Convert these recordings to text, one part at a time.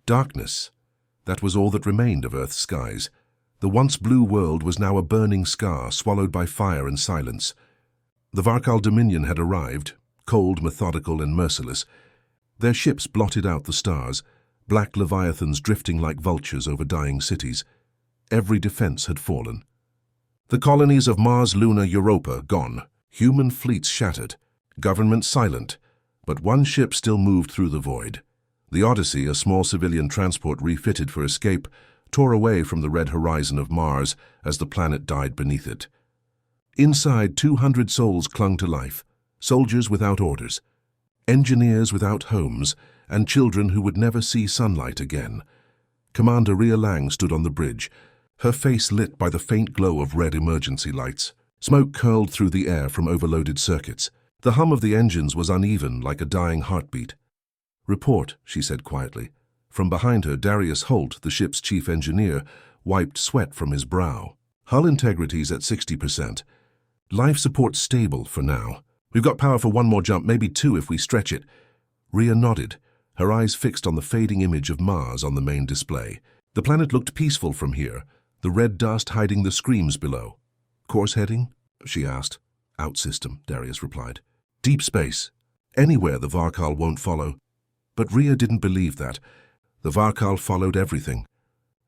Darkness. That was all that remained of Earth's skies. The once blue world was now a burning scar, swallowed by fire and silence. The Varkal Dominion had arrived, cold, methodical, and merciless. Their ships blotted out the stars, black leviathans drifting like vultures over dying cities. Every defense had fallen. The colonies of Mars, Luna, Europa gone, human fleets shattered, government silent, but one ship still moved through the void. The Odyssey, a small civilian transport refitted for escape, tore away from the red horizon of Mars as the planet died beneath it. Inside, 200 souls clung to life, soldiers without orders, engineers without homes, and children who would never see sunlight again. Commander Rhea Lang stood on the bridge, her face lit by the faint glow of red emergency lights. Smoke curled through the air from overloaded circuits. The hum of the engines was uneven, like a dying heartbeat. "Report," she said quietly. From behind her, Darius Holt, the ship's chief engineer, wiped sweat from his brow. "Hull integrity's at 60%. Life support stable for now. We've got power for one more jump, maybe two if we stretch it." Rhea nodded, her eyes fixed on the fading image of Mars on the main display. The planet looked peaceful from here, the red dust hiding the screams below. "Course heading?" she asked. "Out system," Darius replied. "Deep space. Anywhere the Varkal won't follow." But Rhea didn't believe that. The Varkal followed everything.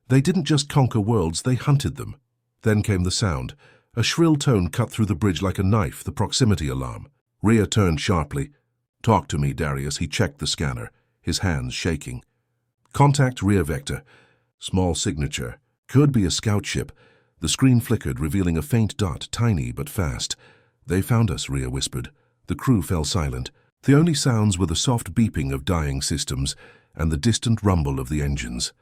They didn't just conquer worlds, they hunted them. Then came the sound. A shrill tone cut through the bridge like a knife, the proximity alarm. Rhea turned sharply. "Talk to me, Darius." He checked the scanner, his hands shaking. "Contact rear vector. Small signature. Could be a scout ship." The screen flickered, revealing a faint dot, tiny but fast. "They found us," Rhea whispered. The crew fell silent. The only sounds were the soft beeping of dying systems and the distant rumble of the engines.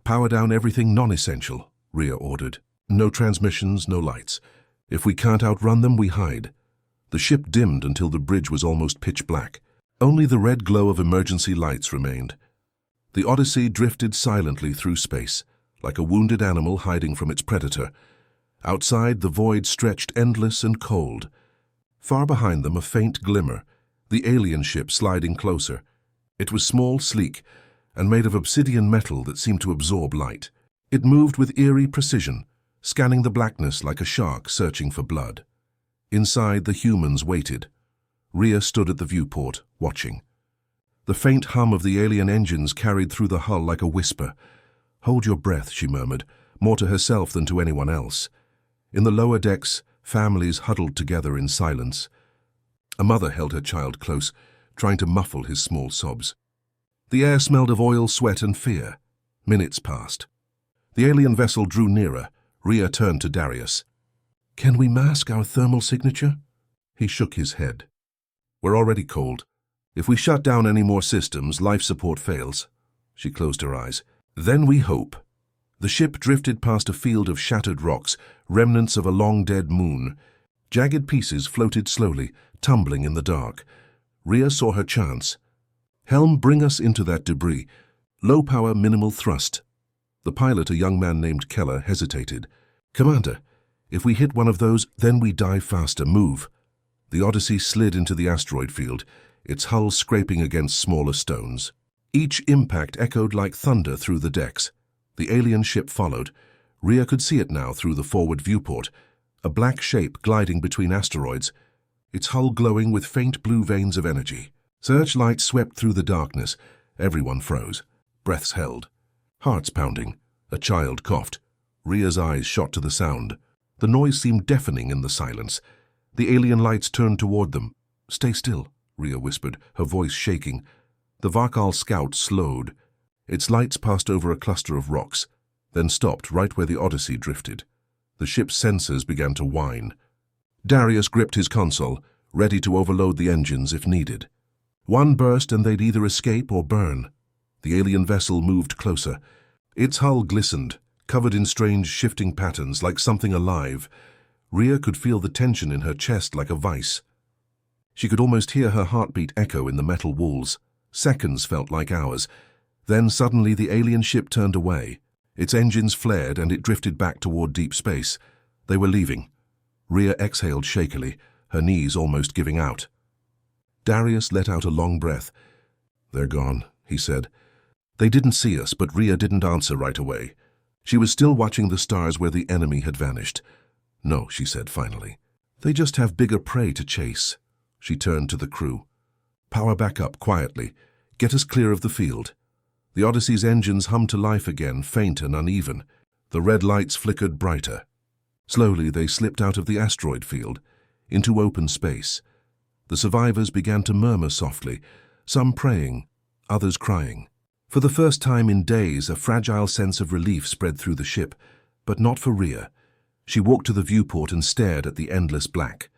"Power down everything non-essential," Rhea ordered. "No transmissions, no lights. If we can't outrun them, we hide." The ship dimmed until the bridge was almost pitch black. Only the red glow of emergency lights remained. The Odyssey drifted silently through space, like a wounded animal hiding from its predator. Outside, the void stretched endless and cold. Far behind them, a faint glimmer, the alien ship sliding closer. It was small, sleek, and made of obsidian metal that seemed to absorb light. It moved with eerie precision, scanning the blackness like a shark searching for blood. Inside, the humans waited. Rhea stood at the viewport, watching. The faint hum of the alien engines carried through the hull like a whisper. "Hold your breath," she murmured, more to herself than to anyone else. In the lower decks, families huddled together in silence. A mother held her child close, trying to muffle his small sobs. The air smelled of oil, sweat, and fear. Minutes passed. The alien vessel drew nearer. Rhea turned to Darius. "Can we mask our thermal signature?" He shook his head. "We're already cold. If we shut down any more systems, life support fails." She closed her eyes. "Then we hope." The ship drifted past a field of shattered rocks, remnants of a long-dead moon. Jagged pieces floated slowly, tumbling in the dark. Rhea saw her chance. "Helm, bring us into that debris. Low power, minimal thrust." The pilot, a young man named Keller, hesitated. "Commander, if we hit one of those, then we die faster. Move." The Odyssey slid into the asteroid field, its hull scraping against smaller stones. Each impact echoed like thunder through the decks. The alien ship followed. Rhea could see it now through the forward viewport, a black shape gliding between asteroids, its hull glowing with faint blue veins of energy. Searchlights swept through the darkness. Everyone froze. Breaths held. Hearts pounding. A child coughed. Rhea's eyes shot to the sound. The noise seemed deafening in the silence. The alien lights turned toward them. "Stay still," Rhea whispered, her voice shaking. The Varkal scout slowed. Its lights passed over a cluster of rocks, then stopped right where the Odyssey drifted. The ship's sensors began to whine. Darius gripped his console, ready to overload the engines if needed. One burst and they'd either escape or burn. The alien vessel moved closer. Its hull glistened, covered in strange shifting patterns like something alive. Rhea could feel the tension in her chest like a vice. She could almost hear her heartbeat echo in the metal walls. Seconds felt like hours. Then suddenly the alien ship turned away. Its engines flared and it drifted back toward deep space. They were leaving. Rhea exhaled shakily, her knees almost giving out. Darius let out a long breath. "They're gone," he said. They didn't see us, but Rhea didn't answer right away. She was still watching the stars where the enemy had vanished. "No," she said finally. "They just have bigger prey to chase." She turned to the crew. "Power back up quietly. Get us clear of the field." The Odyssey's engines hummed to life again, faint and uneven. The red lights flickered brighter. Slowly they slipped out of the asteroid field, into open space. The survivors began to murmur softly, some praying, others crying. For the first time in days, a fragile sense of relief spread through the ship, but not for Rhea. She walked to the viewport and stared at the endless black.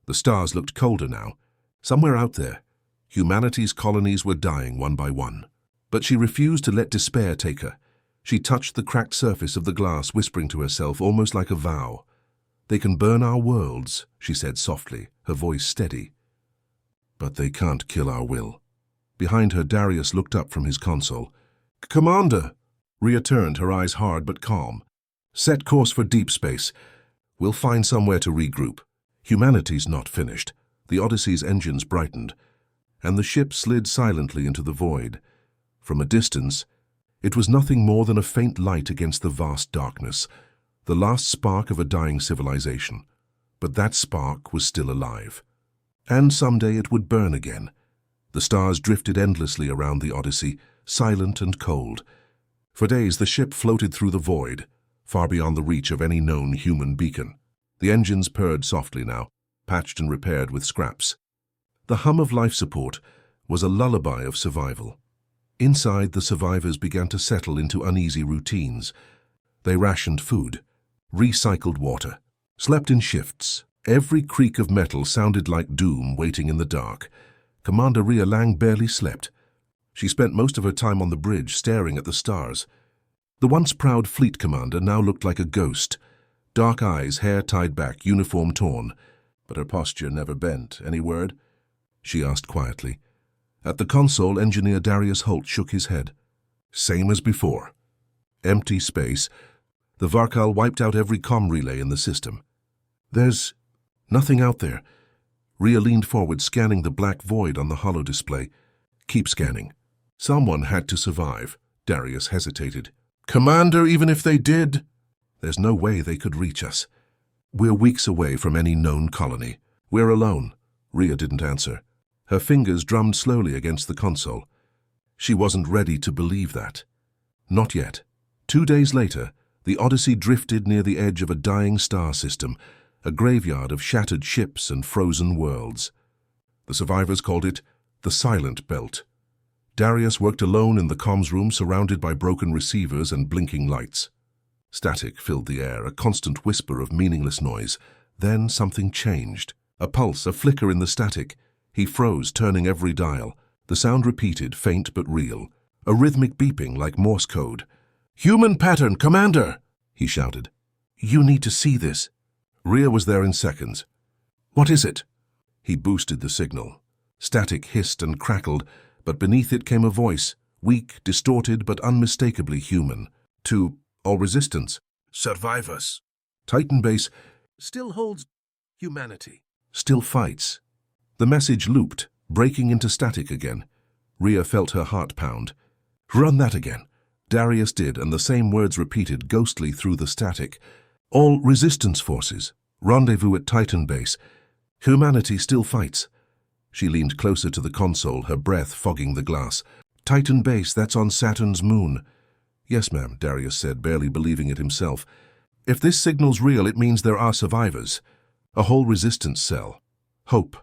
The stars looked colder now. Somewhere out there, humanity's colonies were dying one by one. But she refused to let despair take her. She touched the cracked surface of the glass, whispering to herself almost like a vow. "They can burn our worlds," she said softly, her voice steady. "But they can't kill our will." Behind her, Darius looked up from his console. "Commander!" Rhea turned, her eyes hard but calm. "Set course for deep space. We'll find somewhere to regroup. Humanity's not finished." The Odyssey's engines brightened, and the ship slid silently into the void. From a distance, it was nothing more than a faint light against the vast darkness, the last spark of a dying civilization. But that spark was still alive. And someday it would burn again. The stars drifted endlessly around the Odyssey, silent and cold. For days the ship floated through the void, far beyond the reach of any known human beacon. The engines purred softly now, patched and repaired with scraps. The hum of life support was a lullaby of survival. Inside, the survivors began to settle into uneasy routines. They rationed food, recycled water, slept in shifts. Every creak of metal sounded like doom waiting in the dark. Commander Rhea Lang barely slept. She spent most of her time on the bridge, staring at the stars. The once proud fleet commander now looked like a ghost. Dark eyes, hair tied back, uniform torn. But her posture never bent. "Any word?" she asked quietly. At the console, Engineer Darius Holt shook his head. "Same as before. Empty space." The Varkal wiped out every comm relay in the system. "There's nothing out there." Rhea leaned forward, scanning the black void on the holo display. "Keep scanning." "Someone had to survive." Darius hesitated. "Commander, even if they did..." "There's no way they could reach us. We're weeks away from any known colony. We're alone." Rhea didn't answer. Her fingers drummed slowly against the console. She wasn't ready to believe that. Not yet. 2 days later, the Odyssey drifted near the edge of a dying star system, a graveyard of shattered ships and frozen worlds. The survivors called it the Silent Belt. Darius worked alone in the comms room, surrounded by broken receivers and blinking lights. Static filled the air, a constant whisper of meaningless noise. Then something changed. A pulse, a flicker in the static. He froze, turning every dial. The sound repeated, faint but real. A rhythmic beeping like Morse code. "Human pattern, Commander!" he shouted. "You need to see this." Rhea was there in seconds. "What is it?" He boosted the signal. Static hissed and crackled, but beneath it came a voice, weak, distorted, but unmistakably human. "To all resistance, survive us. Titan base still holds humanity. Still fights." The message looped, breaking into static again. Rhea felt her heart pound. "Run that again." Darius did, and the same words repeated, ghostly through the static. "All resistance forces. Rendezvous at Titan base. Humanity still fights." She leaned closer to the console, her breath fogging the glass. "Titan base, that's on Saturn's moon." "Yes, ma'am," Darius said, barely believing it himself. "If this signal's real, it means there are survivors. A whole resistance cell. Hope."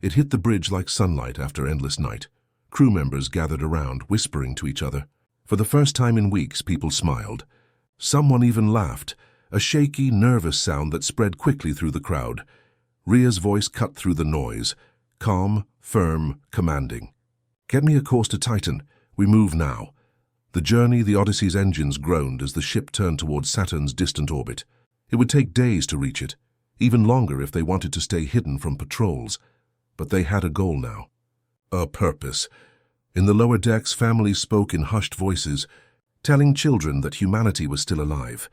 It hit the bridge like sunlight after endless night. Crew members gathered around, whispering to each other. For the first time in weeks, people smiled. Someone even laughed, a shaky, nervous sound that spread quickly through the crowd. Rhea's voice cut through the noise, calm, firm, commanding. "Get me a course to Titan. We move now." The journey, the Odyssey's engines groaned as the ship turned towards Saturn's distant orbit. It would take days to reach it, even longer if they wanted to stay hidden from patrols. But they had a goal now. A purpose. In the lower decks, families spoke in hushed voices, telling children that humanity was still alive,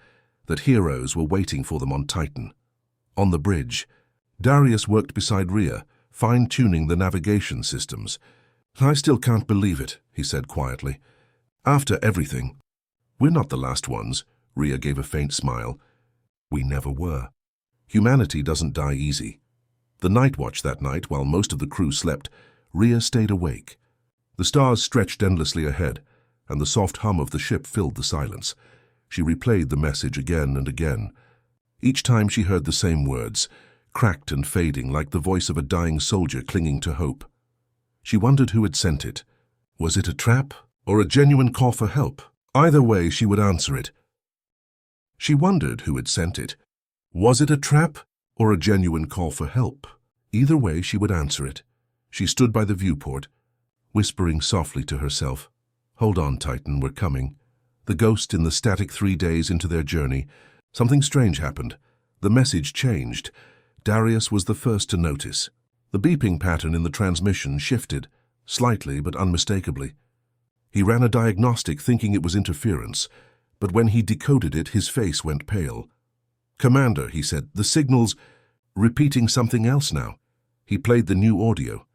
that heroes were waiting for them on Titan. On the bridge, Darius worked beside Rhea, fine-tuning the navigation systems. "I still can't believe it," he said quietly. After everything, we're not the last ones, Rhea gave a faint smile. We never were. Humanity doesn't die easy. The night watch that night, while most of the crew slept, Rhea stayed awake. The stars stretched endlessly ahead, and the soft hum of the ship filled the silence. She replayed the message again and again. Each time she heard the same words, cracked and fading like the voice of a dying soldier clinging to hope. She wondered who had sent it. Was it a trap or a genuine call for help? Either way, she would answer it. She wondered who had sent it. Was it a trap or a genuine call for help? Either way, she would answer it. She stood by the viewport, whispering softly to herself, "Hold on, Titan, we're coming." The ghost in the static 3 days into their journey. Something strange happened. The message changed. Darius was the first to notice. The beeping pattern in the transmission shifted, slightly but unmistakably. He ran a diagnostic thinking it was interference, but when he decoded it, his face went pale. "Commander," he said, "the signal's repeating something else now." He played the new audio.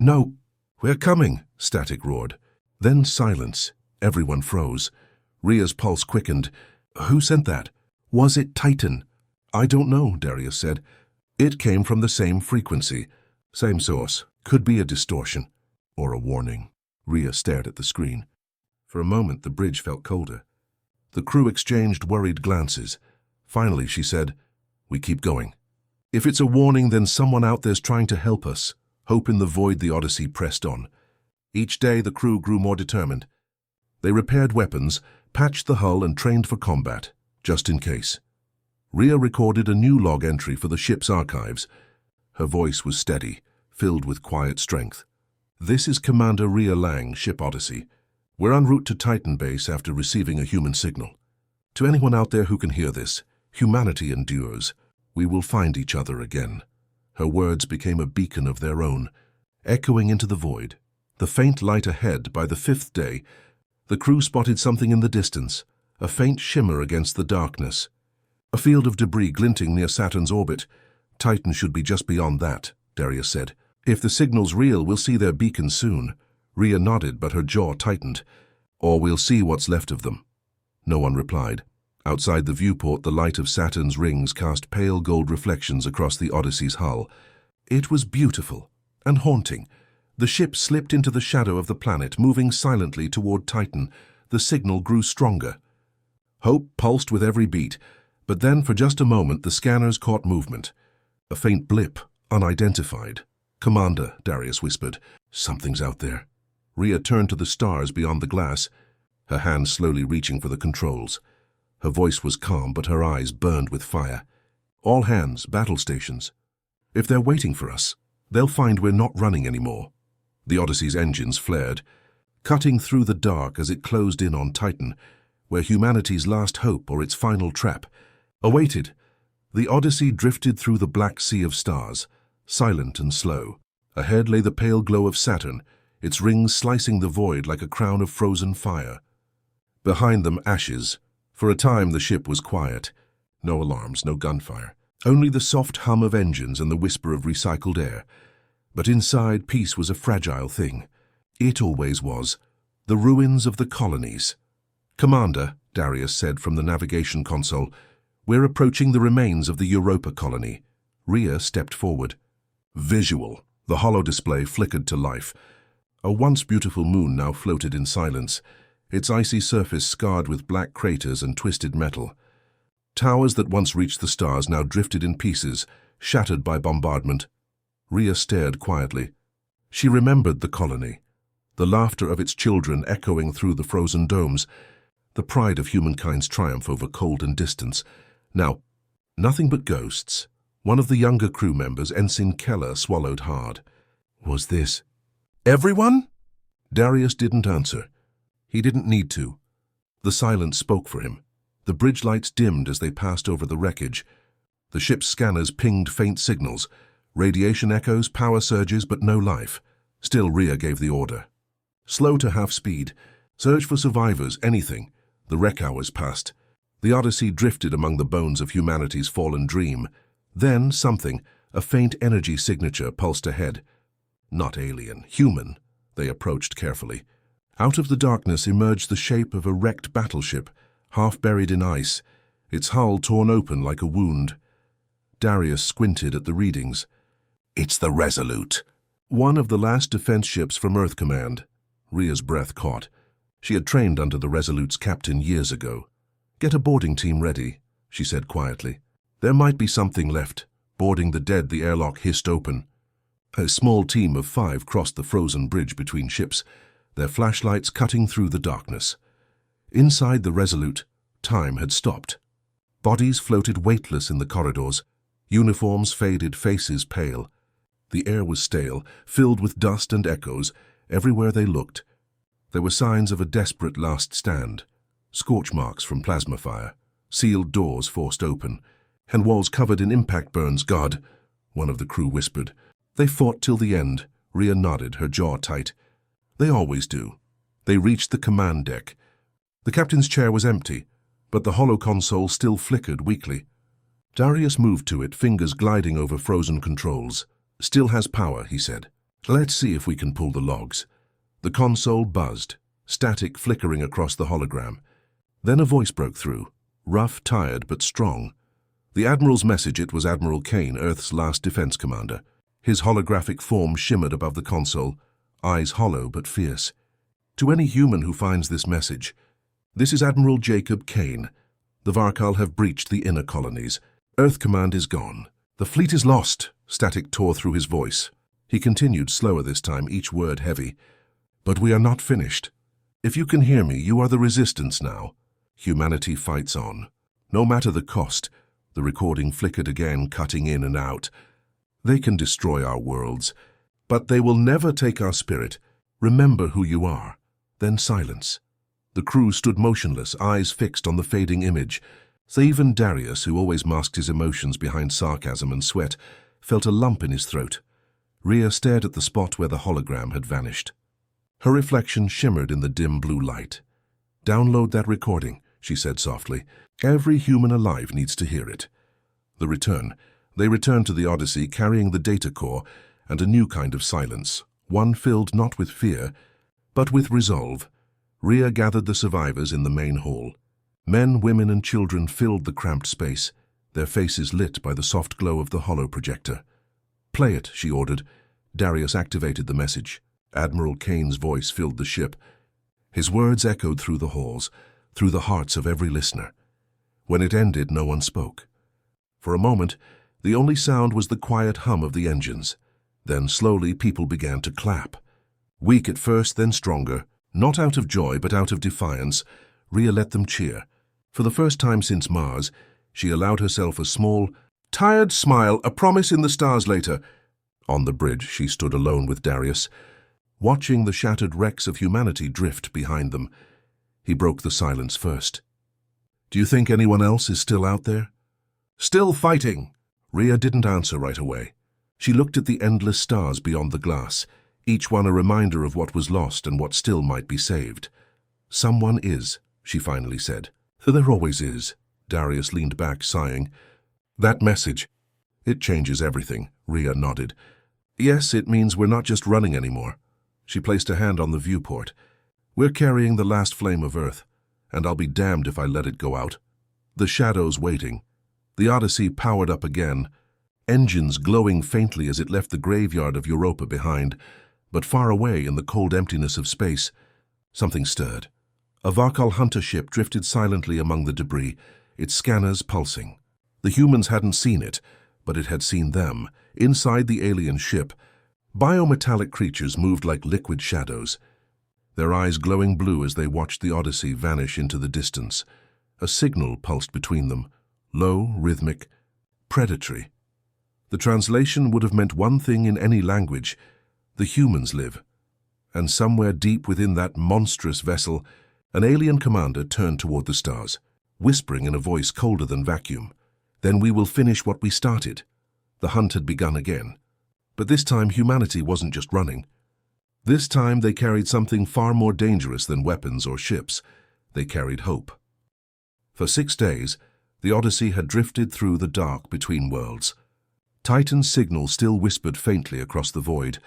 No, we're coming," Static roared. Then silence. Everyone froze. Rhea's pulse quickened. Who sent that? Was it Titan? "I don't know," Darius said. "It came from the same frequency. Same source. Could be a distortion. Or a warning." Rhea stared at the screen. For a moment, the bridge felt colder. The crew exchanged worried glances. Finally, she said, "We keep going. If it's a warning, then someone out there's trying to help us." Hope in the void, the Odyssey pressed on. Each day, the crew grew more determined. They repaired weapons, patched the hull, and trained for combat, just in case. Rhea recorded a new log entry for the ship's archives. Her voice was steady, filled with quiet strength. "This is Commander Rhea Lang, Ship Odyssey. We're en route to Titan Base after receiving a human signal. To anyone out there who can hear this, humanity endures. We will find each other again." Her words became a beacon of their own, echoing into the void. The faint light ahead. By the 5th day, the crew spotted something in the distance, a faint shimmer against the darkness. A field of debris glinting near Saturn's orbit. "Titan should be just beyond that," Darius said. "If the signal's real, we'll see their beacon soon." Rhea nodded, but her jaw tightened. "Or we'll see what's left of them." No one replied. Outside the viewport, the light of Saturn's rings cast pale gold reflections across the Odyssey's hull. It was beautiful and haunting. The ship slipped into the shadow of the planet, moving silently toward Titan. The signal grew stronger. Hope pulsed with every beat, but then for just a moment the scanners caught movement. A faint blip, unidentified. "Commander," Darius whispered, "something's out there." Rhea turned to the stars beyond the glass, her hand slowly reaching for the controls. Her voice was calm, but her eyes burned with fire. "All hands, battle stations. If they're waiting for us, they'll find we're not running anymore." The Odyssey's engines flared, cutting through the dark as it closed in on Titan, where humanity's last hope or its final trap awaited. The Odyssey drifted through the black sea of stars, silent and slow. Ahead lay the pale glow of Saturn, its rings slicing the void like a crown of frozen fire. Behind them, ashes. For a time, the ship was quiet. No alarms, no gunfire. Only the soft hum of engines and the whisper of recycled air. But inside, peace was a fragile thing. It always was. The ruins of the colonies. "Commander," Darius said from the navigation console, "we're approaching the remains of the Europa colony." Rhea stepped forward. Visual. The hollow display flickered to life. A once beautiful moon now floated in silence, its icy surface scarred with black craters and twisted metal. Towers that once reached the stars now drifted in pieces, shattered by bombardment. Rhea stared quietly. She remembered the colony, the laughter of its children echoing through the frozen domes, the pride of humankind's triumph over cold and distance. Now, nothing but ghosts. One of the younger crew members, Ensign Keller, swallowed hard. Was this everyone? Darius didn't answer. He didn't need to. The silence spoke for him. The bridge lights dimmed as they passed over the wreckage. The ship's scanners pinged faint signals, radiation echoes, power surges, but no life. Still, Rhea gave the order. Slow to half speed. Search for survivors, anything. The wreck hours passed. The Odyssey drifted among the bones of humanity's fallen dream. Then something, a faint energy signature, pulsed ahead. Not alien, human. They approached carefully. Out of the darkness emerged the shape of a wrecked battleship, half buried in ice, its hull torn open like a wound. Darius squinted at the readings. "It's the Resolute." One of the last defense ships from Earth Command. Rhea's breath caught. She had trained under the Resolute's captain years ago. "Get a boarding team ready," she said quietly. "There might be something left." Boarding the dead, the airlock hissed open. A small team of 5 crossed the frozen bridge between ships, their flashlights cutting through the darkness. Inside the Resolute, time had stopped. Bodies floated weightless in the corridors, uniforms faded, faces pale. The air was stale, filled with dust and echoes. Everywhere they looked, there were signs of a desperate last stand. Scorch marks from plasma fire, sealed doors forced open, and walls covered in impact burns. "God," one of the crew whispered. "They fought till the end." Rhea nodded, her jaw tight. "They always do." They reached the command deck. The captain's chair was empty, but the hollow console still flickered weakly. Darius moved to it, fingers gliding over frozen controls. "Still has power," he said. "Let's see if we can pull the logs." The console buzzed, static flickering across the hologram. Then a voice broke through, rough, tired, but strong. The Admiral's message. It was Admiral Kane, Earth's last defense commander. His holographic form shimmered above the console, eyes hollow but fierce. "To any human who finds this message, this is Admiral Jacob Kane. The Varkal have breached the inner colonies. Earth Command is gone. The fleet is lost." Static tore through his voice. He continued, slower this time, each word heavy. "But we are not finished. If you can hear me, you are the Resistance now. Humanity fights on. No matter the cost." The recording flickered again, cutting in and out. "They can destroy our worlds, but they will never take our spirit. Remember who you are." Then silence. The crew stood motionless, eyes fixed on the fading image. So even Darius, who always masked his emotions behind sarcasm and sweat, felt a lump in his throat. Rhea stared at the spot where the hologram had vanished. Her reflection shimmered in the dim blue light. "Download that recording," she said softly. "Every human alive needs to hear it." The return. They returned to the Odyssey, carrying the data core and a new kind of silence, one filled not with fear, but with resolve. Rhea gathered the survivors in the main hall. Men, women, and children filled the cramped space, their faces lit by the soft glow of the holo projector. "Play it," she ordered. Darius activated the message. Admiral Kane's voice filled the ship. His words echoed through the halls, through the hearts of every listener. When it ended, no one spoke. For a moment, the only sound was the quiet hum of the engines. Then slowly people began to clap. Weak at first, then stronger, not out of joy but out of defiance. Rhea let them cheer. For the first time since Mars, she allowed herself a small, tired smile, a promise in the stars later. On the bridge, she stood alone with Darius, watching the shattered wrecks of humanity drift behind them. He broke the silence first. "Do you think anyone else is still out there?" "Still fighting." Rhea didn't answer right away. She looked at the endless stars beyond the glass, each one a reminder of what was lost and what still might be saved. "Someone is," she finally said. "There always is." Darius leaned back, sighing. "That message, it changes everything." Rhea nodded. "Yes, it means we're not just running anymore." She placed a hand on the viewport. "We're carrying the last flame of Earth, and I'll be damned if I let it go out." The shadows waiting. The Odyssey powered up again, engines glowing faintly as it left the graveyard of Europa behind. But far away in the cold emptiness of space, something stirred. A Varkal hunter ship drifted silently among the debris, its scanners pulsing. The humans hadn't seen it, but it had seen them. Inside the alien ship, biometallic creatures moved like liquid shadows, their eyes glowing blue as they watched the Odyssey vanish into the distance. A signal pulsed between them, low, rhythmic, predatory. The translation would have meant one thing in any language: the humans live. And somewhere deep within that monstrous vessel, an alien commander turned toward the stars, whispering in a voice colder than vacuum. "Then we will finish what we started." The hunt had begun again. But this time humanity wasn't just running. This time they carried something far more dangerous than weapons or ships. They carried hope. For 6 days, the Odyssey had drifted through the dark between worlds. Titan's signal still whispered faintly across the void,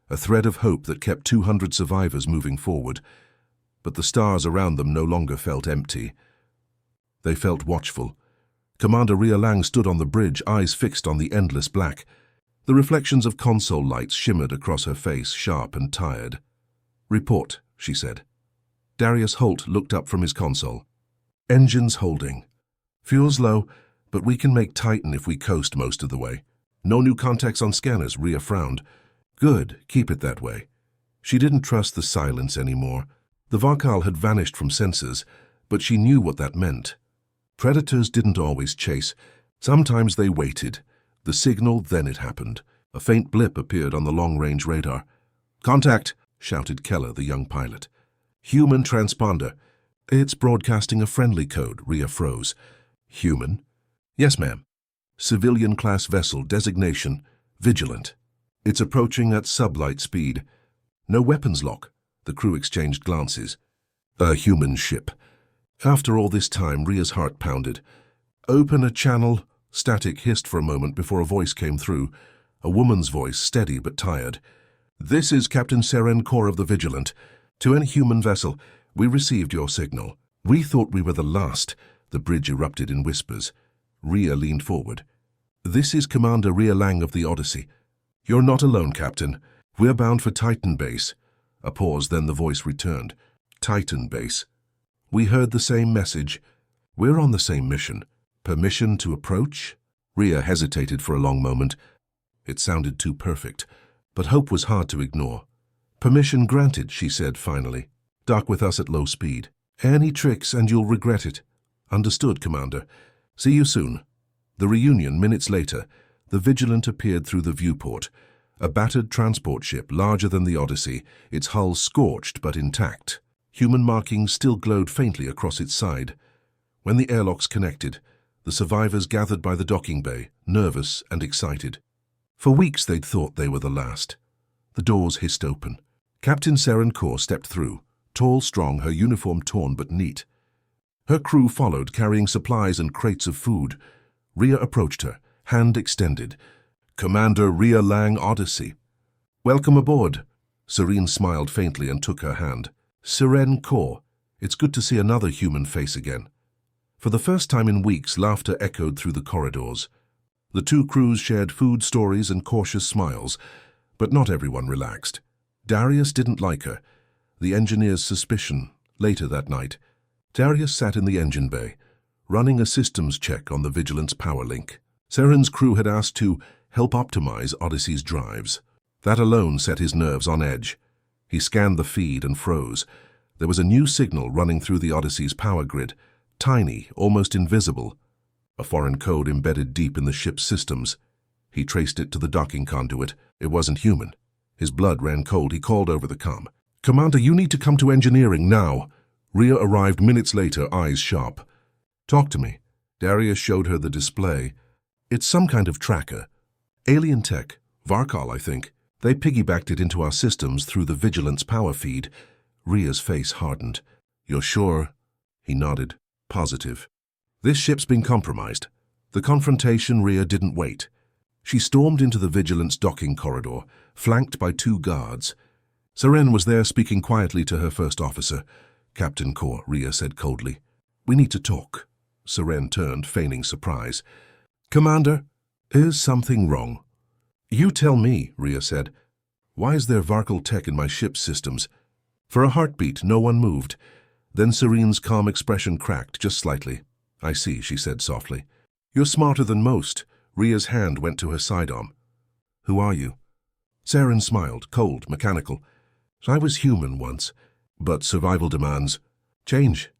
a thread of hope that kept 200 survivors moving forward. but the stars around them no longer felt empty. They felt watchful. Commander Ria Lang stood on the bridge, eyes fixed on the endless black. The reflections of console lights shimmered across her face, sharp and tired. "Report," she said. Darius Holt looked up from his console. "Engines holding. Fuel's low, but we can make Titan if we coast most of the way. No new contacts on scanners," Ria frowned. "Good, keep it that way." She didn't trust the silence anymore. The Varkal had vanished from sensors, but she knew what that meant. Predators didn't always chase. Sometimes they waited. The signal, then it happened. A faint blip appeared on the long-range radar. "Contact!" shouted Keller, the young pilot. "Human transponder." "It's broadcasting a friendly code," Ria froze. "Human?" "Yes, ma'am." "Civilian-class vessel, designation, Vigilant. It's approaching at sublight speed. No weapons lock." The crew exchanged glances. "A human ship." After all this time, Ria's heart pounded. "Open a channel." Static hissed for a moment before a voice came through. A woman's voice, steady but tired. "This is Captain Seren Kor of the Vigilant. To any human vessel, we received your signal. We thought we were the last." The bridge erupted in whispers. Ria leaned forward. "This is Commander Ria Lang of the Odyssey. You're not alone, Captain. We're bound for Titan Base." A pause, then the voice returned. "Titan Base. We heard the same message. We're on the same mission. Permission to approach?" Ria hesitated for a long moment. It sounded too perfect, but hope was hard to ignore. "Permission granted," she said finally. "Dock with us at low speed. Any tricks and you'll regret it." "Understood, Commander. See you soon." The reunion, minutes later, the Vigilant appeared through the viewport. A battered transport ship larger than the Odyssey, its hull scorched but intact. Human markings still glowed faintly across its side. When the airlocks connected, the survivors gathered by the docking bay, nervous and excited. For weeks they'd thought they were the last. The doors hissed open. Captain Seren Kor stepped through, tall, strong, her uniform torn but neat. Her crew followed, carrying supplies and crates of food. Ria approached her, hand extended. "Commander Ria Lang, Odyssey." "Welcome aboard." Serene smiled faintly and took her hand. "Seren Kor, it's good to see another human face again." For the first time in weeks, laughter echoed through the corridors. The two crews shared food stories and cautious smiles, but not everyone relaxed. Darius didn't like her. The engineer's suspicion. Later that night, Darius sat in the engine bay, running a systems check on the Vigilant's power link. Seren's crew had asked to help optimize Odyssey's drives. That alone set his nerves on edge. He scanned the feed and froze. There was a new signal running through the Odyssey's power grid, tiny, almost invisible. A foreign code embedded deep in the ship's systems. He traced it to the docking conduit. It wasn't human. His blood ran cold. He called over the comm. "Commander, you need to come to engineering now." Ria arrived minutes later, eyes sharp. "Talk to me." Darius showed her the display. "It's some kind of tracker. Alien tech. Varkal, I think. They piggybacked it into our systems through the Vigilant's power feed." Ria's face hardened. "You're sure?" He nodded. "Positive." "This ship's been compromised." The confrontation, Ria didn't wait. She stormed into the Vigilant's docking corridor, flanked by two guards. Seren was there, speaking quietly to her first officer. "Captain Kor," Ria said coldly. "We need to talk." Seren turned, feigning surprise. "Commander, is something wrong?" "You tell me," Ria said. "Why is there Varkal tech in my ship's systems?" For a heartbeat, no one moved. Then Serene's calm expression cracked, just slightly. "I see," she said softly. "You're smarter than most." Ria's hand went to her sidearm. "Who are you?" Seren smiled, cold, mechanical. "I was human once, but survival demands change."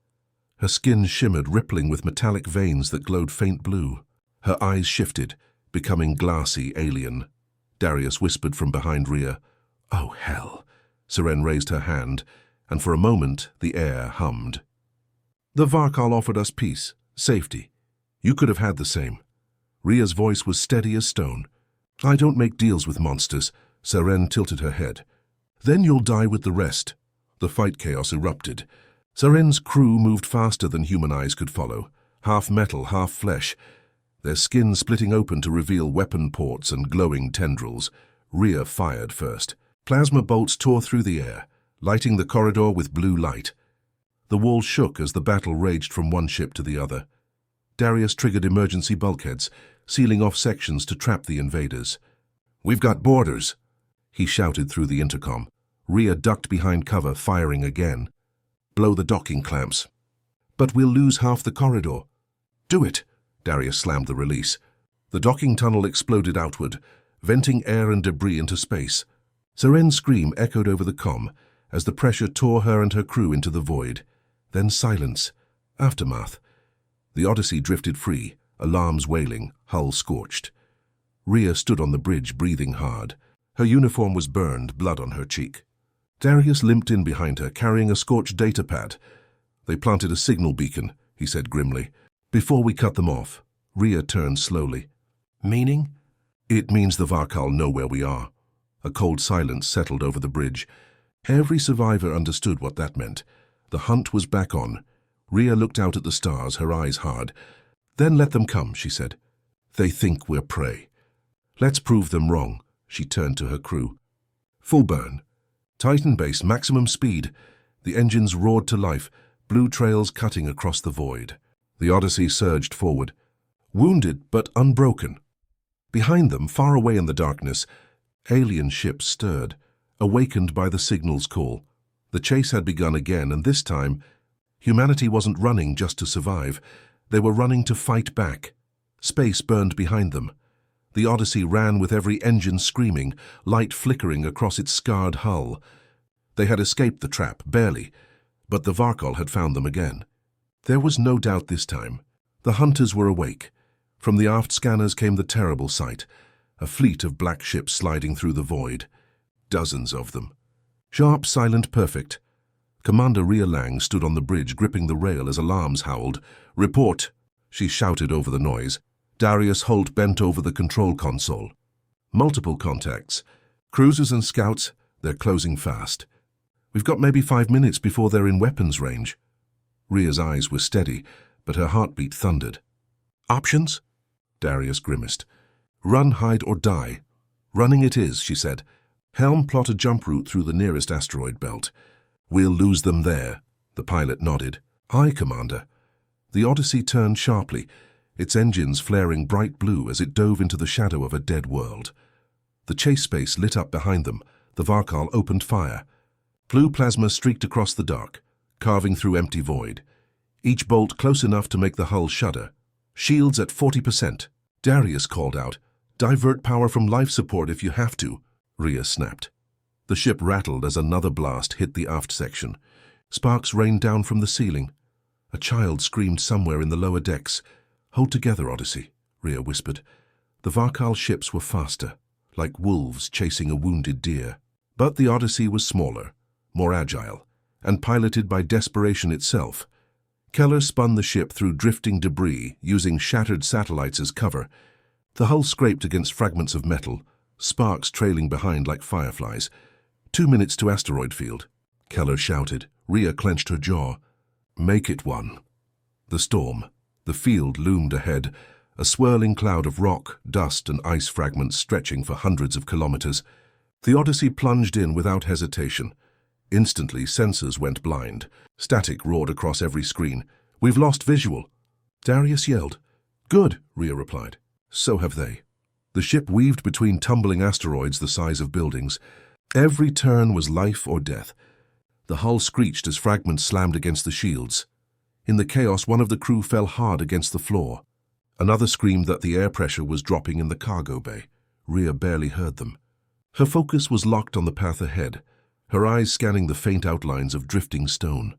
Her skin shimmered, rippling with metallic veins that glowed faint blue. Her eyes shifted, becoming glassy, alien. Darius whispered from behind Ria. "Oh, hell." Seren raised her hand, and for a moment the air hummed. "The Varkal offered us peace, safety. You could have had the same." Ria's voice was steady as stone. "I don't make deals with monsters." Seren tilted her head. "Then you'll die with the rest." The fight chaos erupted. Seren's crew moved faster than human eyes could follow, half metal, half flesh, their skin splitting open to reveal weapon ports and glowing tendrils. Ria fired first. Plasma bolts tore through the air, lighting the corridor with blue light. The wall shook as the battle raged from one ship to the other. Darius triggered emergency bulkheads, sealing off sections to trap the invaders. "We've got boarders," he shouted through the intercom. Rhea ducked behind cover, firing again. "Blow the docking clamps." "But we'll lose half the corridor." "Do it!" Darius slammed the release. The docking tunnel exploded outward, venting air and debris into space. Seren's scream echoed over the comm as the pressure tore her and her crew into the void. Then silence. Aftermath. The Odyssey drifted free, alarms wailing, hull scorched. Rhea stood on the bridge, breathing hard. Her uniform was burned, blood on her cheek. Darius limped in behind her, carrying a scorched data pad. "They planted a signal beacon," he said grimly. "Before we cut them off." Rhea turned slowly. "Meaning?" "It means the Varkal know where we are." A cold silence settled over the bridge. Every survivor understood what that meant. The hunt was back on. Rhea looked out at the stars, her eyes hard. "Then let them come," she said. "They think we're prey. Let's prove them wrong." She turned to her crew. Full burn. Titan base, maximum speed. The engines roared to life, blue trails cutting across the void. The Odyssey surged forward, wounded but unbroken. Behind them, far away in the darkness, alien ships stirred, awakened by the signal's call. The chase had begun again, and this time, humanity wasn't running just to survive. They were running to fight back. Space burned behind them. The Odyssey ran with every engine screaming, light flickering across its scarred hull. They had escaped the trap, barely, but the Varkal had found them again. There was no doubt this time. The hunters were awake. From the aft scanners came the terrible sight, a fleet of black ships sliding through the void. Dozens of them. Sharp, silent, perfect. Commander Rhea Lang stood on the bridge, gripping the rail as alarms howled. "Report!" she shouted over the noise. Darius Holt bent over the control console. Multiple contacts. Cruisers and scouts, they're closing fast. "We've got maybe 5 minutes before they're in weapons range." Rhea's eyes were steady, but her heartbeat thundered. "Options?" Darius grimaced. "Run, hide, or die." "Running it is," she said. "Helm, plot a jump route through the nearest asteroid belt." "We'll lose them there." The pilot nodded. "Aye, Commander." The Odyssey turned sharply, its engines flaring bright blue as it dove into the shadow of a dead world. The chase space lit up behind them. The Varkal opened fire. Blue plasma streaked across the dark, carving through empty void. Each bolt close enough to make the hull shudder. "Shields at 40%. Darius called out. "Divert power from life support if you have to." Rhea snapped. The ship rattled as another blast hit the aft section. Sparks rained down from the ceiling. A child screamed somewhere in the lower decks. "Hold together, Odyssey," Rhea whispered. The Varkal ships were faster, like wolves chasing a wounded deer. But the Odyssey was smaller, more agile, and piloted by desperation itself. Keller spun the ship through drifting debris, using shattered satellites as cover. The hull scraped against fragments of metal, sparks trailing behind like fireflies. 2 minutes to asteroid field," Keller shouted. Rhea clenched her jaw. "Make it one." The storm. The field loomed ahead, a swirling cloud of rock, dust, and ice fragments stretching for hundreds of kilometers. The Odyssey plunged in without hesitation. Instantly, sensors went blind. Static roared across every screen. "We've lost visual." Darius yelled. "Good," Rhea replied. "So have they." The ship weaved between tumbling asteroids the size of buildings. Every turn was life or death. The hull screeched as fragments slammed against the shields. In the chaos, one of the crew fell hard against the floor. Another screamed that the air pressure was dropping in the cargo bay. Rhea barely heard them. Her focus was locked on the path ahead, her eyes scanning the faint outlines of drifting stone.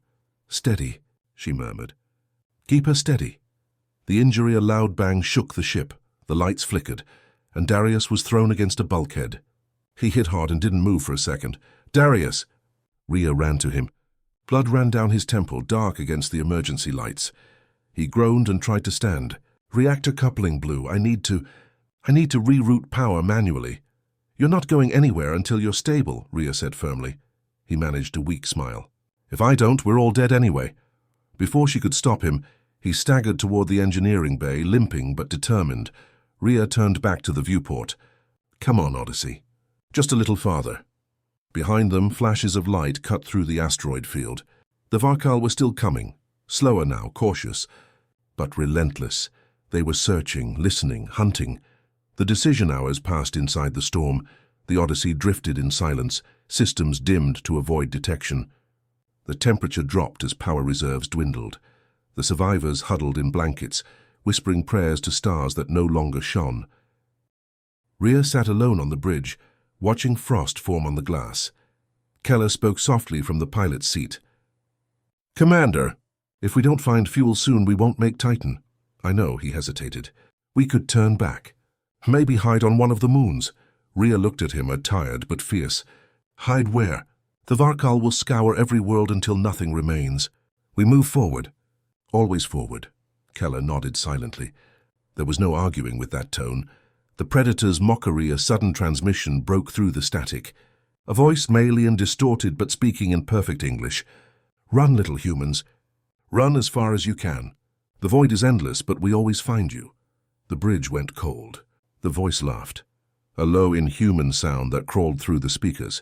"Steady," she murmured. "Keep her steady." The injury, a loud bang, shook the ship. The lights flickered, and Darius was thrown against a bulkhead. He hit hard and didn't move for a second. "Darius!" Rhea ran to him. Blood ran down his temple, dark against the emergency lights. He groaned and tried to stand. "Reactor coupling blew. I need to reroute power manually." "You're not going anywhere until you're stable," Rhea said firmly. He managed a weak smile. "If I don't, we're all dead anyway." Before she could stop him, he staggered toward the engineering bay, limping but determined. Rhea turned back to the viewport. "Come on, Odyssey. Just a little farther." Behind them, flashes of light cut through the asteroid field. The Varkal were still coming, slower now, cautious, but relentless. They were searching, listening, hunting. The decision hours passed inside the storm. The Odyssey drifted in silence, systems dimmed to avoid detection. The temperature dropped as power reserves dwindled. The survivors huddled in blankets, whispering prayers to stars that no longer shone. Rhea sat alone on the bridge, watching frost form on the glass. Keller spoke softly from the pilot's seat. "Commander, if we don't find fuel soon, we won't make Titan." "I know," he hesitated. "We could turn back. Maybe hide on one of the moons." Rhea looked at him, tired but fierce. "Hide where? The Varkal will scour every world until nothing remains. We move forward." "Always forward." Keller nodded silently. There was no arguing with that tone. The Predator's mockery, a sudden transmission, broke through the static. A voice, male and distorted but speaking in perfect English. "Run, little humans. Run as far as you can. The void is endless, but we always find you." The bridge went cold. The voice laughed, a low, inhuman sound that crawled through the speakers.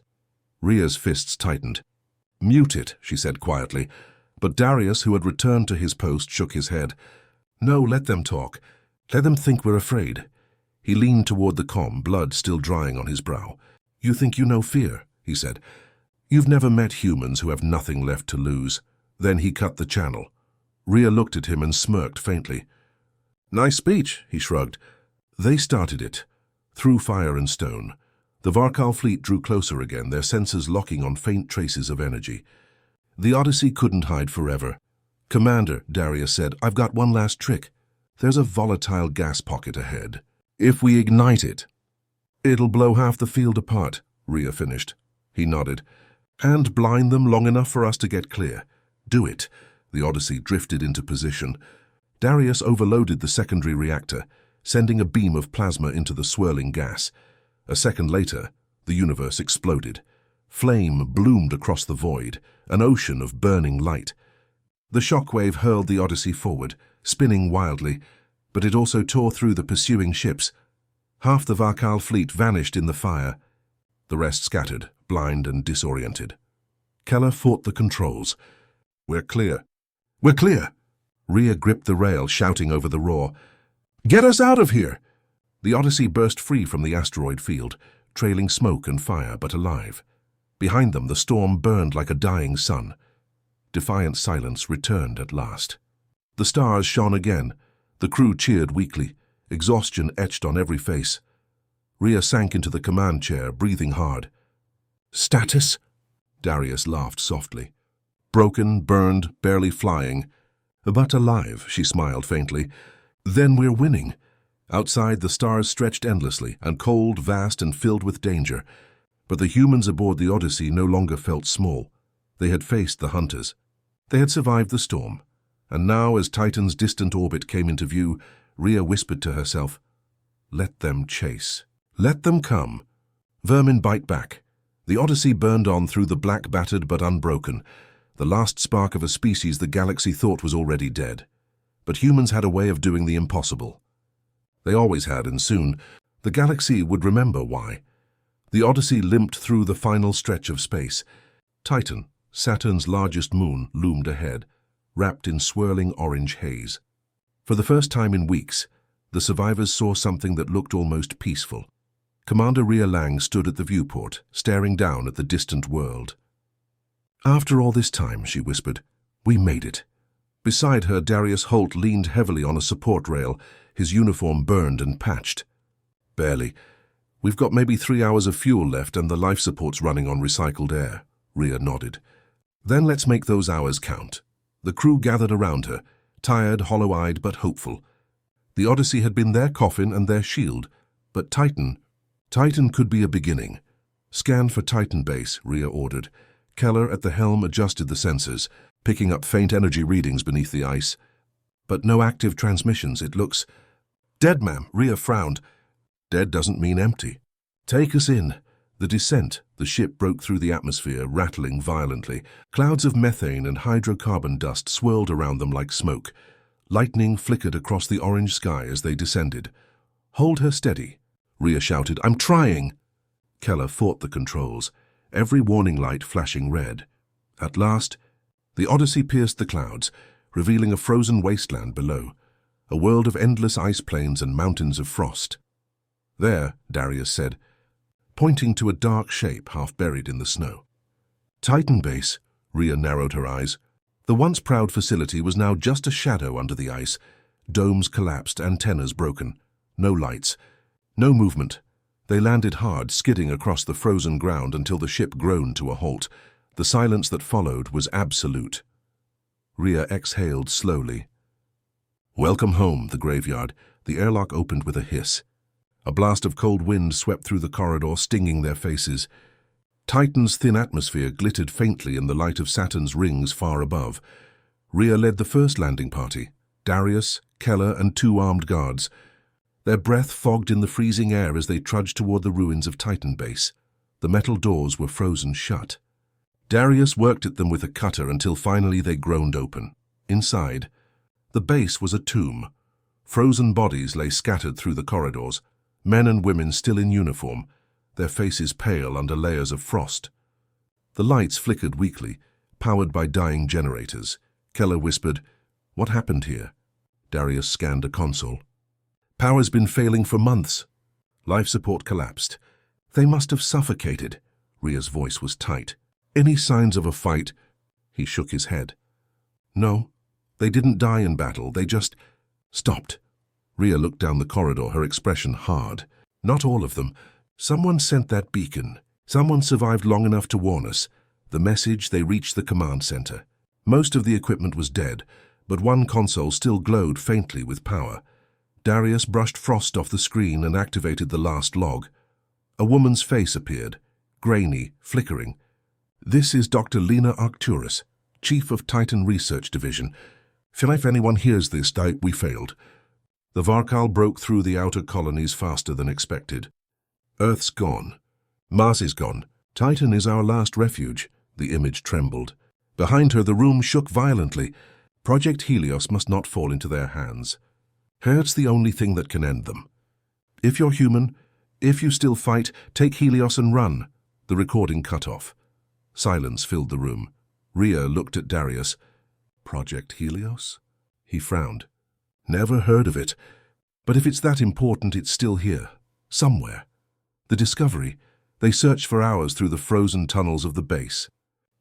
Rhea's fists tightened. "Mute it," she said quietly, but Darius, who had returned to his post, shook his head. "No, let them talk. Let them think we're afraid." He leaned toward the comm, blood still drying on his brow. "You think you know fear," he said. "You've never met humans who have nothing left to lose." Then he cut the channel. Rhea looked at him and smirked faintly. "Nice speech," he shrugged. "They started it, through fire and stone." The Varkal fleet drew closer again, their sensors locking on faint traces of energy. The Odyssey couldn't hide forever. "Commander," Darius said, "I've got one last trick. There's a volatile gas pocket ahead. If we ignite it, it'll blow half the field apart," Rhea finished. He nodded. "And blind them long enough for us to get clear. Do it." The Odyssey drifted into position. Darius overloaded the secondary reactor, sending a beam of plasma into the swirling gas. A second later, the universe exploded. Flame bloomed across the void, an ocean of burning light. The shockwave hurled the Odyssey forward, spinning wildly, but it also tore through the pursuing ships. Half the Varkal fleet vanished in the fire. The rest scattered, blind and disoriented. Keller fought the controls. "We're clear. We're clear!" Rhea gripped the rail, shouting over the roar. "Get us out of here!" The Odyssey burst free from the asteroid field, trailing smoke and fire, but alive. Behind them, the storm burned like a dying sun. Defiant silence returned at last. The stars shone again. The crew cheered weakly, exhaustion etched on every face. Rhea sank into the command chair, breathing hard. "Status?" Darius laughed softly. "Broken, burned, barely flying. But alive," she smiled faintly. "Then we're winning." Outside, the stars stretched endlessly, and cold, vast, and filled with danger. But the humans aboard the Odyssey no longer felt small. They had faced the hunters. They had survived the storm. And now, as Titan's distant orbit came into view, Rhea whispered to herself, "Let them chase. Let them come. Vermin bite back." The Odyssey burned on through the black, battered but unbroken, the last spark of a species the galaxy thought was already dead. But humans had a way of doing the impossible. They always had, and soon, the galaxy would remember why. The Odyssey limped through the final stretch of space. Titan, Saturn's largest moon, loomed ahead, wrapped in swirling orange haze. For the first time in weeks, the survivors saw something that looked almost peaceful. Commander Rhea Lang stood at the viewport, staring down at the distant world. "After all this time," she whispered, "we made it." Beside her, Darius Holt leaned heavily on a support rail, his uniform burned and patched. "Barely. We've got maybe 3 hours of fuel left and the life support's running on recycled air." Rhea nodded. "Then let's make those hours count." The crew gathered around her, tired, hollow-eyed, but hopeful. The Odyssey had been their coffin and their shield, but Titan could be a beginning. "Scan for Titan base," Rhea ordered. Keller at the helm adjusted the sensors, picking up faint energy readings beneath the ice. But no active transmissions, it looks. "Dead, ma'am," Rhea frowned. "Dead doesn't mean empty." "Take us in." The descent, the ship broke through the atmosphere, rattling violently. Clouds of methane and hydrocarbon dust swirled around them like smoke. Lightning flickered across the orange sky as they descended. "Hold her steady," Rhea shouted. "I'm trying." Keller fought the controls, every warning light flashing red. At last, The Odyssey pierced the clouds, revealing a frozen wasteland below, a world of endless ice plains and mountains of frost. "There," Darius said, pointing to a dark shape half buried in the snow. "Titan Base," Rhea narrowed her eyes. The once proud facility was now just a shadow under the ice, domes collapsed, antennas broken. No lights, no movement. They landed hard, skidding across the frozen ground until the ship groaned to a halt. The silence that followed was absolute. Rhea exhaled slowly. "Welcome home," the graveyard. The airlock opened with a hiss. A blast of cold wind swept through the corridor, stinging their faces. Titan's thin atmosphere glittered faintly in the light of Saturn's rings far above. Rhea led the first landing party, Darius, Keller, and 2 armed guards. Their breath fogged in the freezing air as they trudged toward the ruins of Titan Base. The metal doors were frozen shut. Darius worked at them with a cutter until finally they groaned open. Inside, the base was a tomb. Frozen bodies lay scattered through the corridors, men and women still in uniform, their faces pale under layers of frost. The lights flickered weakly, powered by dying generators. Keller whispered, "What happened here?" Darius scanned a console. "Power's been failing for months." Life support collapsed. "They must have suffocated." Rhea's voice was tight. "Any signs of a fight?" He shook his head. "No, they didn't die in battle, they just stopped." Rhea looked down the corridor, her expression hard. "Not all of them. Someone sent that beacon. Someone survived long enough to warn us. The message, they reached the command center. Most of the equipment was dead, but one console still glowed faintly with power. Darius brushed frost off the screen and activated the last log. A woman's face appeared, grainy, flickering. "This is Dr. Lena Arcturus, Chief of Titan Research Division. If anyone hears this, we failed." The Varkal broke through the outer colonies faster than expected. "Earth's gone. Mars is gone. Titan is our last refuge." The image trembled. Behind her, the room shook violently. Project Helios must not fall into their hands. Hurt's the only thing that can end them. "If you're human, if you still fight, take Helios and run." The recording cut off. Silence filled the room. Rhea looked at Darius. "Project Helios?" He frowned. "Never heard of it. But if it's that important, it's still here. Somewhere." The discovery. They searched for hours through the frozen tunnels of the base.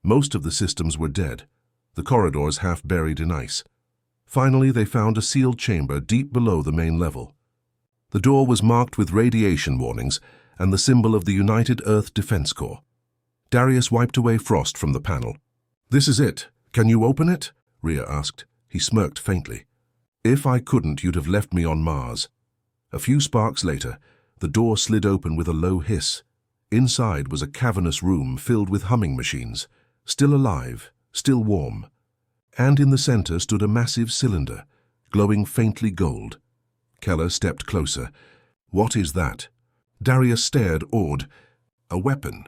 Most of the systems were dead, the corridors half buried in ice. Finally, they found a sealed chamber deep below the main level. The door was marked with radiation warnings and the symbol of the United Earth Defense Corps. Darius wiped away frost from the panel. "This is it. Can you open it?" Rhea asked. He smirked faintly. "If I couldn't, you'd have left me on Mars." A few sparks later, the door slid open with a low hiss. Inside was a cavernous room filled with humming machines, still alive, still warm. And in the center stood a massive cylinder, glowing faintly gold. Keller stepped closer. "What is that?" Darius stared, awed. "A weapon.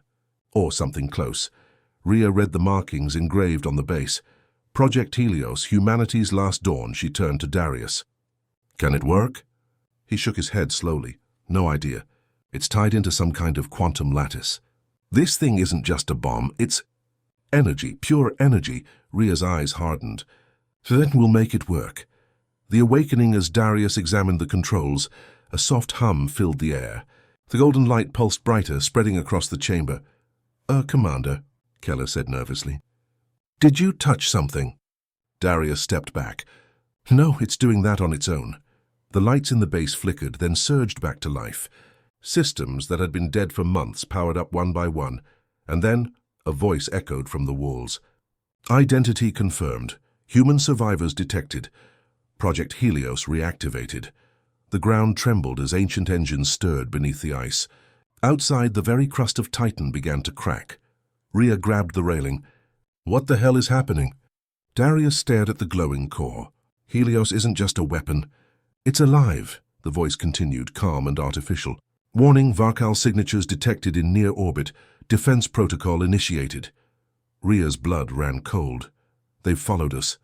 Or something close." Rhea read the markings engraved on the base. "Project Helios, humanity's last dawn." She turned to Darius. "Can it work?" He shook his head slowly. "No idea. It's tied into some kind of quantum lattice." "This thing isn't just a bomb, it's energy, pure energy." Rhea's eyes hardened. "So then we'll make it work." The awakening as Darius examined the controls, a soft hum filled the air. The golden light pulsed brighter, spreading across the chamber. Commander," Keller said nervously. "Did you touch something?" Darius stepped back. "No, it's doing that on its own." The lights in the base flickered, then surged back to life. Systems that had been dead for months powered up one by one, and then a voice echoed from the walls. "Identity confirmed. Human survivors detected. Project Helios reactivated." The ground trembled as ancient engines stirred beneath the ice. Outside, the very crust of Titan began to crack. Rhea grabbed the railing. "What the hell is happening?" Darius stared at the glowing core. "Helios isn't just a weapon. It's alive," the voice continued, calm and artificial. "Warning, Varkal signatures detected in near orbit. Defense protocol initiated." Rhea's blood ran cold. "They've followed us."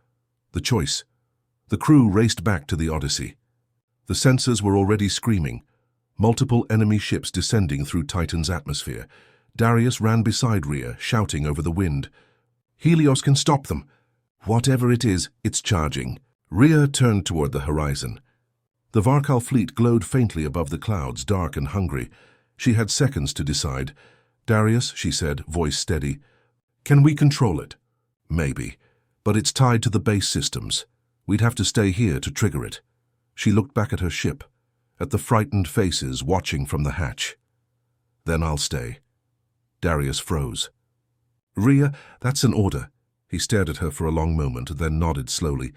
The choice. The crew raced back to the Odyssey. The sensors were already screaming. Multiple enemy ships descending through Titan's atmosphere. Darius ran beside Rhea, shouting over the wind. "Helios can stop them. Whatever it is, it's charging. Rhea turned toward the horizon. The Varkal fleet glowed faintly above the clouds, dark and hungry. She had seconds to decide. "Darius," she said, voice steady, "can we control it?" "Maybe, but it's tied to the base systems. We'd have to stay here to trigger it." She looked back at her ship, at the frightened faces watching from the hatch. "Then I'll stay." Darius froze. "Rhea, that's an order." He stared at her for a long moment, then nodded slowly.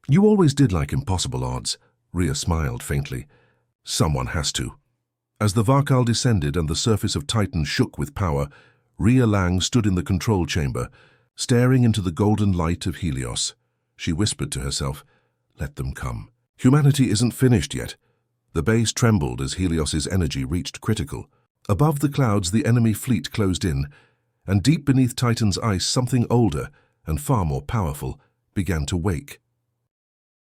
"You always did like impossible odds." Rhea smiled faintly. "Someone has to." As the Varkal descended and the surface of Titan shook with power, Rhea Lang stood in the control chamber, staring into the golden light of Helios. She whispered to herself, "Let them come. Humanity isn't finished yet." The base trembled as Helios's energy reached critical. Above the clouds, the enemy fleet closed in, and deep beneath Titan's ice, something older and far more powerful began to wake.